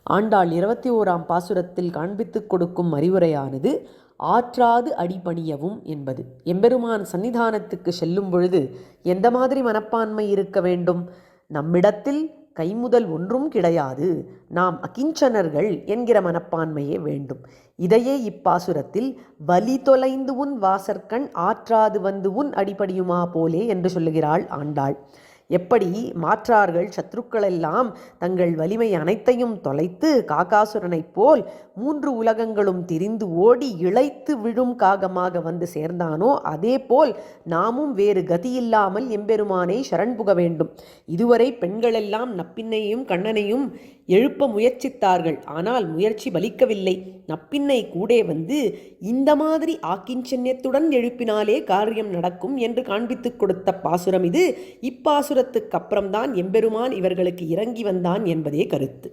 ஆண்டாள் 21ஆம் பாசுரத்தில் காண்பித்துக் கொடுக்கும் அறிவுரையானது ஆற்றாது அடிபணியவும் என்பது. எம்பெருமான் சன்னிதானத்துக்கு செல்லும் பொழுது எந்த மாதிரி மனப்பான்மை இருக்க வேண்டும்? நம்மிடத்தில் கைமுதல் ஒன்றும் கிடையாது, நாம் அகிஞ்சனர்கள் என்கிற மனப்பான்மையே வேண்டும். இதையே இப்பாசுரத்தில் வலி தொலைந்து உன் வாசற்கண் ஆற்றாது வந்து உன் அடிபடியுமா போலே என்று சொல்லுகிறாள் ஆண்டாள். எப்படி மாற்றார்கள் சத்ருக்களெல்லாம் தங்கள் வலிமை அனைத்தையும் தொலைத்து காகாசுரனைப் போல் 3 உலகங்களும் திரிந்து ஓடி இளைத்து விழும் காகமாக வந்து சேர்ந்தானோ, அதே போல் நாமும் வேறு கதியில்லாமல் எம்பெருமானை சரண் புக வேண்டும். இதுவரை பெண்களெல்லாம் நப்பின்னையும் கண்ணனையும் எழுப்ப முயற்சித்தார்கள். ஆனால் முயற்சி பலிக்கவில்லை. நப்பின்னை கூட வந்து இந்த மாதிரி ஆக்கிஞ்சன்யத்துடன் எழுப்பினாலே காரியம் நடக்கும் என்று காண்பித்துக் கொடுத்த பாசுரம் இது. இப்பாசுரத்துக்கு அப்புறம்தான் எம்பெருமான் இவர்களுக்கு இறங்கி வந்தான் என்பதே கருத்து.